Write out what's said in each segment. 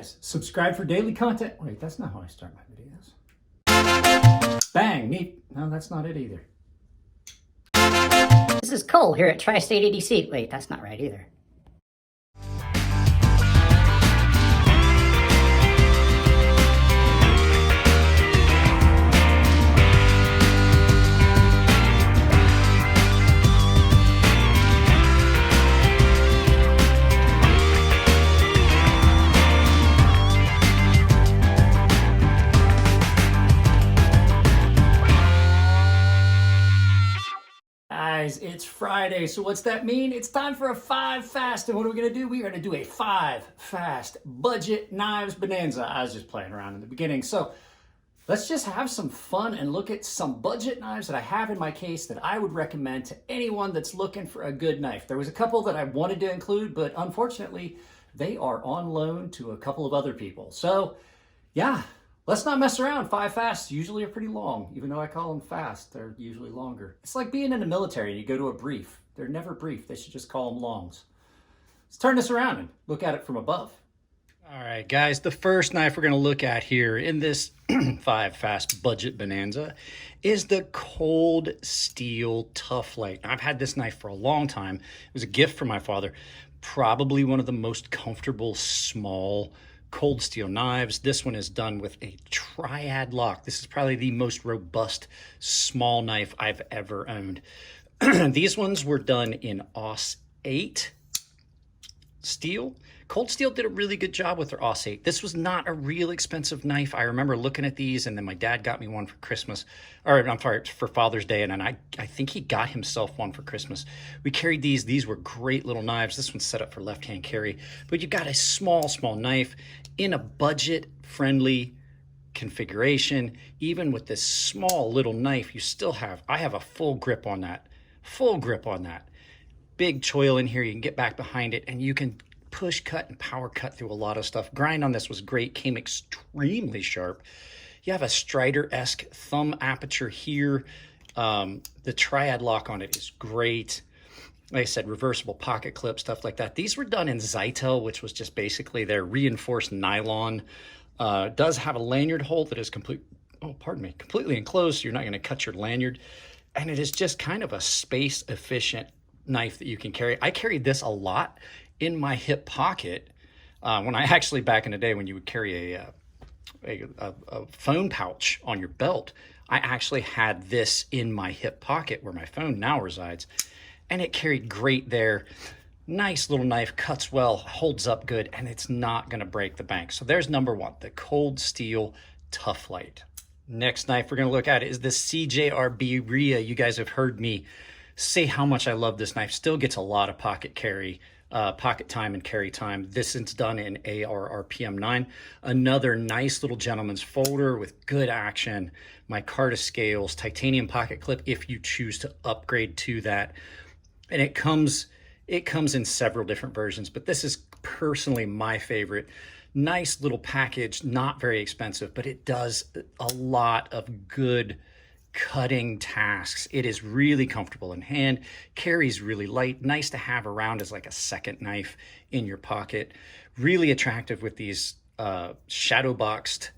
Guys, subscribe for daily content. Wait, that's not how I start my videos. Bang, neat. No, that's not it either. This is Cole here at Tri-State EDC. Wait, that's not right either. Guys, it's Friday, so what's that mean? It's time for a 5 fast, and what are we gonna do? We are gonna do a 5 fast budget knives bonanza. I was just playing around in the beginning, so let's just have some fun and look at some budget knives that I have in my case that I would recommend to anyone that's looking for a good knife. There was a couple that I wanted to include, but unfortunately, they are on loan to a couple of other people. So, yeah. Let's not mess around. 5 fasts usually are pretty long. Even though I call them fast, they're usually longer. It's like being in the military and you go to a brief. They're never brief. They should just call them longs. Let's turn this around and look at it from above. All right, guys, the first knife we're going to look at here in this 5 fast budget bonanza is the Cold Steel Toughlite. I've had this knife for a long time. It was a gift from my father. Probably one of the most comfortable small cold steel knives. This one is done with a triad lock. This is probably the most robust small knife I've ever owned. These ones were done in AUS 8 steel. Cold Steel did a really good job with their AUS 8. This was not a real expensive knife. I remember looking at these, and then my dad got me one for Christmas, or I'm sorry, for Father's Day, and then I think he got himself one for Christmas. We carried these. These were great little knives. This one's set up for left-hand carry, but you got a small knife in a budget-friendly configuration. Even with this small little knife, you still have, I have a full grip on that. Full grip on that. Big choil in here. You can get back behind it, and you can push cut and power cut through a lot of stuff. Grind on this was great, came extremely sharp. You have a Strider-esque thumb aperture here. The triad lock on it is great. Like I said, reversible pocket clip, stuff like that. These were done in Zytel, which was just basically their reinforced nylon. Does have a lanyard hole that is completely enclosed, so you're not going to cut your lanyard. And it is just kind of a space-efficient knife that you can carry. I carried this a lot in my hip pocket when I actually, back in the day when you would carry a phone pouch on your belt, I actually had this in my hip pocket where my phone now resides, and it carried great there. Nice little knife, cuts well, holds up good, and it's not going to break the bank. So there's number one, the Cold Steel Toughlite. Next knife we're going to look at is the CRJRIA. You guys have heard me say how much I love this knife. Still gets a lot of pocket carry. Pocket time and carry time. This is done in AR-RPM 9. Another nice little gentleman's folder with good action. Micarta scales, titanium pocket clip if you choose to upgrade to that. And it comes in several different versions, but this is personally my favorite. Nice little package, not very expensive, but it does a lot of good cutting tasks. It is really comfortable in hand, carries really light, nice to have around as like a second knife in your pocket. Really attractive with these shadow boxed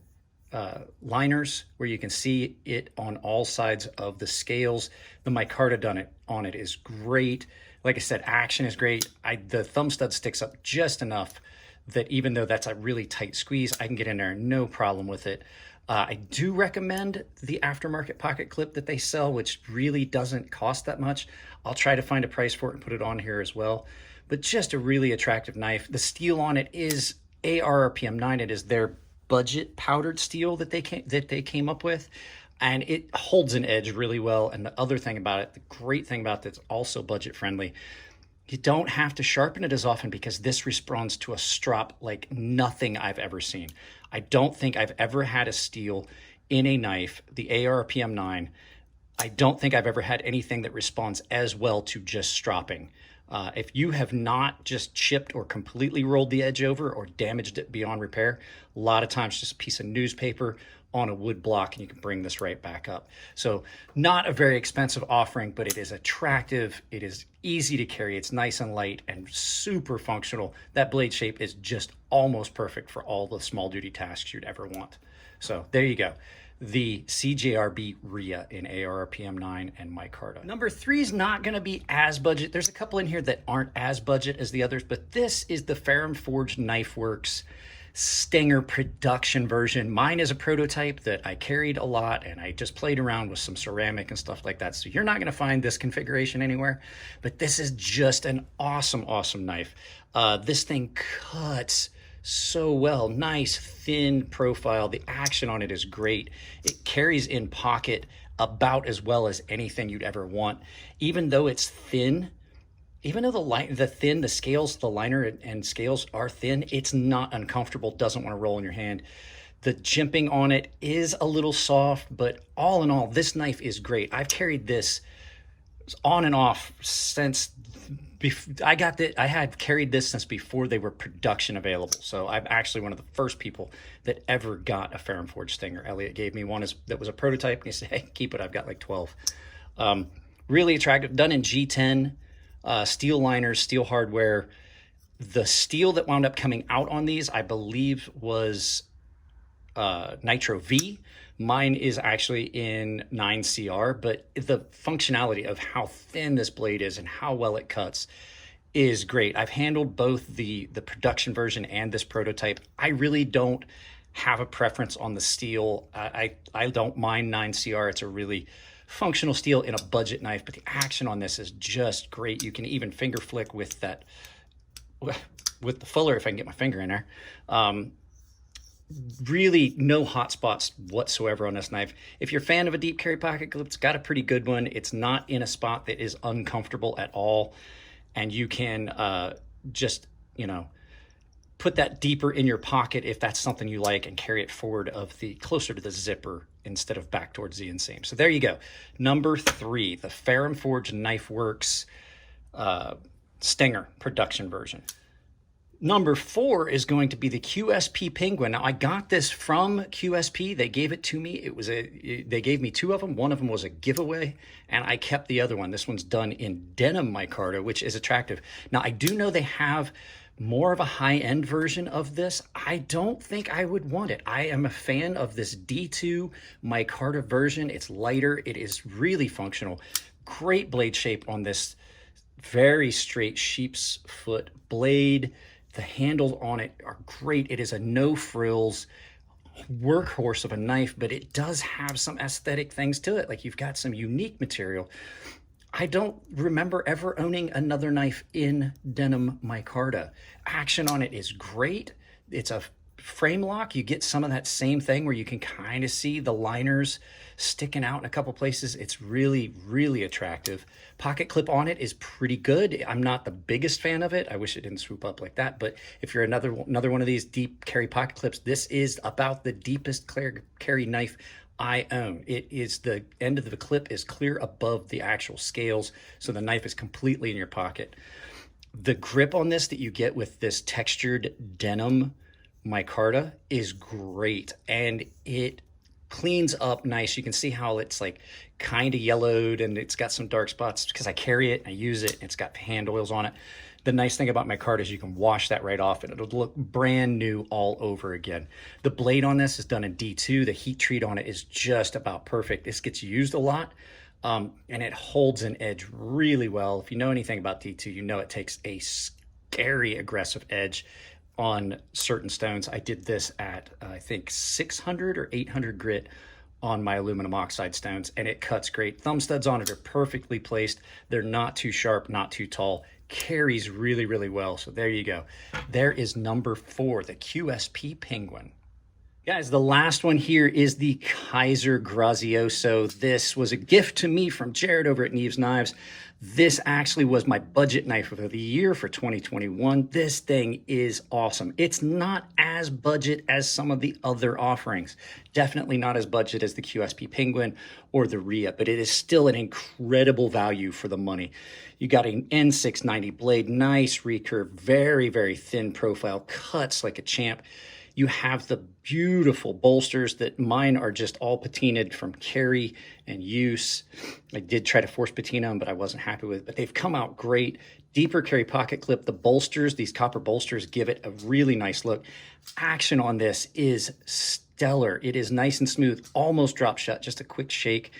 liners where you can see it on all sides of the scales. The micarta on it is great. Like I said, action is great. The thumb stud sticks up just enough that even though that's a really tight squeeze, I can get in there no problem with it. I do recommend the aftermarket pocket clip that they sell, which really doesn't cost that much. I'll try to find a price for it and put it on here as well. But just a really attractive knife. The steel on it is AR-RPM 9. It is their budget powdered steel that they came up with, and it holds an edge really well. And the other thing about it, the great thing about it, it's also budget friendly. You don't have to sharpen it as often because this responds to a strop like nothing I've ever seen. I don't think I've ever had a steel in a knife, the AR-RPM 9. I don't think I've ever had anything that responds as well to just stropping. If you have not just chipped or completely rolled the edge over or damaged it beyond repair, a lot of times just a piece of newspaper on a wood block and you can bring this right back up. So not a very expensive offering, but it is attractive. It is easy to carry. It's nice and light and super functional. That blade shape is just almost perfect for all the small duty tasks you'd ever want. So there you go. The CRJRIA in ARRPM 9 and micarta. Number 3 is not going to be as budget. There's a couple in here that aren't as budget as the others, but this is the FERRUM Forged Knife Works Stinger production version. Mine is a prototype that I carried a lot and I just played around with some ceramic and stuff like that. So you're not going to find this configuration anywhere, but this is just an awesome, awesome knife. This thing cuts so well. Nice thin profile. The action on it is great. It carries in pocket about as well as anything you'd ever want. Even though it's thin, even though the scales, the liner and scales are thin, it's not uncomfortable, doesn't want to roll in your hand. The jimping on it is a little soft, but all in all, this knife is great. I've carried this on and off since I had carried this since before they were production available. So I'm actually one of the first people that ever got a FERRUM Forged Stinger. Elliot gave me one that was a prototype and he said, hey, keep it. I've got like 12. Really attractive, done in G10, steel liners, steel hardware. The steel that wound up coming out on these, I believe was Nitro V. Mine is actually in 9CR, but the functionality of how thin this blade is and how well it cuts is great. I've handled both the production version and this prototype. I really don't have a preference on the steel. I don't mind 9CR. It's a really functional steel in a budget knife, but the action on this is just great. You can even finger flick with that, with the fuller if I can get my finger in there. Really no hot spots whatsoever on this knife. If you're a fan of a deep carry pocket clip, it's got a pretty good one. It's not in a spot that is uncomfortable at all. And you can just, you know, put that deeper in your pocket if that's something you like and carry it forward closer to the zipper instead of back towards the inseam. So there you go. Number 3, the FERRUM Forged Knife Works Stinger production version. Number 4 is going to be the QSP Penguin. Now I got this from QSP. They gave it to me. They gave me 2 of them. One of them was a giveaway and I kept the other one. This one's done in denim micarta, which is attractive. Now I do know they have more of a high-end version of this. I don't think I would want it. I am a fan of this D2 micarta version. It's lighter. It is really functional. Great blade shape on this very straight sheep's foot blade. The handles on it are great. It is a no frills workhorse of a knife, but it does have some aesthetic things to it. Like you've got some unique material. I don't remember ever owning another knife in denim micarta. Action on it is great. It's a frame lock. You get some of that same thing where you can kind of see the liners sticking out in a couple places. It's really, really attractive. Pocket clip on it is pretty good. I'm not the biggest fan of it. I wish it didn't swoop up like that. But if you're another one of these deep carry pocket clips, this is about the deepest carry knife I own. It is, the end of the clip is clear above the actual scales, so the knife is completely in your pocket. The grip on this that you get with this textured denim micarta is great, and it cleans up nice. You can see how it's like kind of yellowed and it's got some dark spots because I carry it, I use it, and it's got hand oils on it. The nice thing about micarta is you can wash that right off and it'll look brand new all over again. The blade on this is done in D2. The heat treat on it is just about perfect. This gets used a lot and it holds an edge really well. If you know anything about D2, you know it takes a scary aggressive edge on certain stones. I did this at I think 600 or 800 grit on my aluminum oxide stones, and it cuts great. Thumb studs on it are perfectly placed. They're not too sharp, not too tall. Carries really, really well. So there you go. There is number 4, the QSP Penguin. Guys, the last one here is the Kaiser Grazioso. This was a gift to me from Jared over at Neves Knives. This actually was my budget knife of the year for 2021. This thing is awesome. It's not as budget as some of the other offerings. Definitely not as budget as the QSP Penguin or the RIA, but it is still an incredible value for the money. You got an N690 blade, nice recurve, very, very thin profile, cuts like a champ. You have the beautiful bolsters that mine are just all patinaed from carry and use. I did try to force patina them, but I wasn't happy with it. But they've come out great. Deeper carry pocket clip. The bolsters, these copper bolsters, give it a really nice look. Action on this is stellar. It is nice and smooth, almost drop shut, just a quick shake.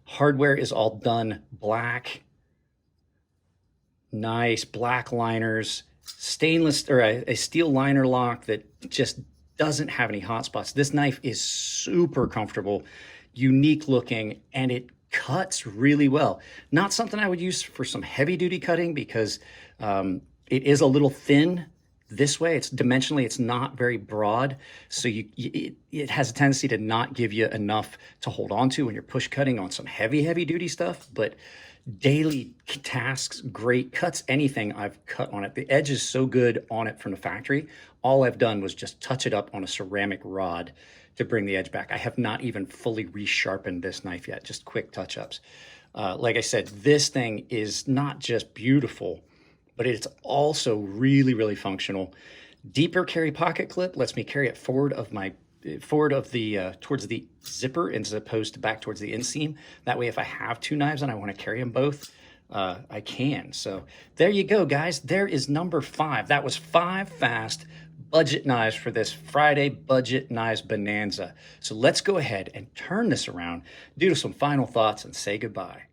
Hardware is all done black. Nice black liners. Stainless or a steel liner lock that just doesn't have any hot spots. This knife is super comfortable, unique looking, and it cuts really well. Not something I would use for some heavy duty cutting because it is a little thin this way. It's dimensionally, it's not very broad. So it has a tendency to not give you enough to hold on to when you're push cutting on some heavy duty stuff, but daily tasks, great. Cuts anything I've cut on it. The edge is so good on it from the factory. All I've done was just touch it up on a ceramic rod to bring the edge back. I have not even fully resharpened this knife yet, just quick touch-ups. Like I said, this thing is not just beautiful, but it's also really, really functional. Deeper carry pocket clip lets me carry it forward of the towards the zipper as opposed to back towards the inseam. That way, if I have two knives and I want to carry them both, I can. So there you go, guys. There is number 5. That was 5 fast budget knives for this Friday Budget Knives Bonanza. So let's go ahead and turn this around, do some final thoughts, and say goodbye.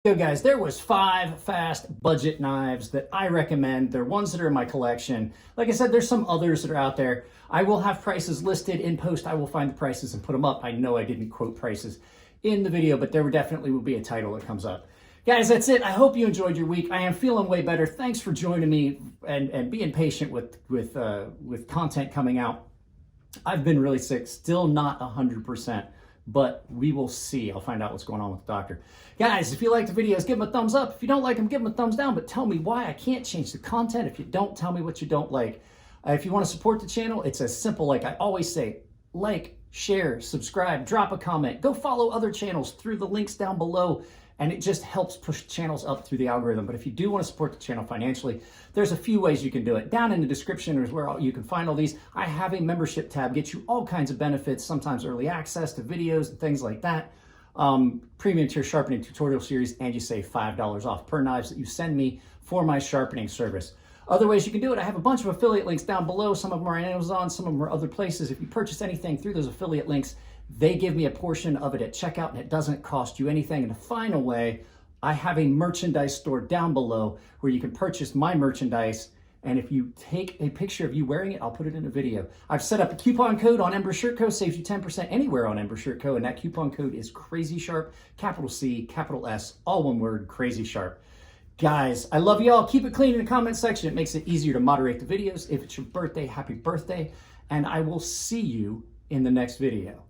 So guys, there was 5 fast budget knives that I recommend. They're ones that are in my collection. Like I said, there's some others that are out there. I will have prices listed in post. I will find the prices and put them up. I know I didn't quote prices in the video, but there definitely will be a title that comes up. Guys, that's it. I hope you enjoyed your week. I am feeling way better. Thanks for joining me and being patient with content coming out. I've been really sick, still not 100%. But we will see. I'll find out what's going on with the doctor. Guys, if you like the videos, give them a thumbs up. If you don't like them, give them a thumbs down. But tell me why. I can't change the content if you don't tell me what you don't like. If you want to support the channel, it's as simple like I always say. Like, share, subscribe, drop a comment. Go follow other channels through the links down below. And it just helps push channels up through the algorithm. But if you do want to support the channel financially, there's a few ways you can do it. Down in the description is where you can find all these. I have a membership tab, gets you all kinds of benefits, sometimes early access to videos and things like that. Premium tier sharpening tutorial series, and you save $5 off per knives that you send me for my sharpening service. Other ways you can do it, I have a bunch of affiliate links down below. Some of them are on Amazon, some of them are other places. If you purchase anything through those affiliate links, they give me a portion of it at checkout, and it doesn't cost you anything. And the final way, I have a merchandise store down below where you can purchase my merchandise. And if you take a picture of you wearing it, I'll put it in a video. I've set up a coupon code on Ember Shirt Co. Saves you 10% anywhere on Ember Shirt Co. And that coupon code is CrazySharp, capital C, capital S, all one word, CrazySharp. Guys, I love y'all. Keep it clean in the comment section. It makes it easier to moderate the videos. If it's your birthday, happy birthday. And I will see you in the next video.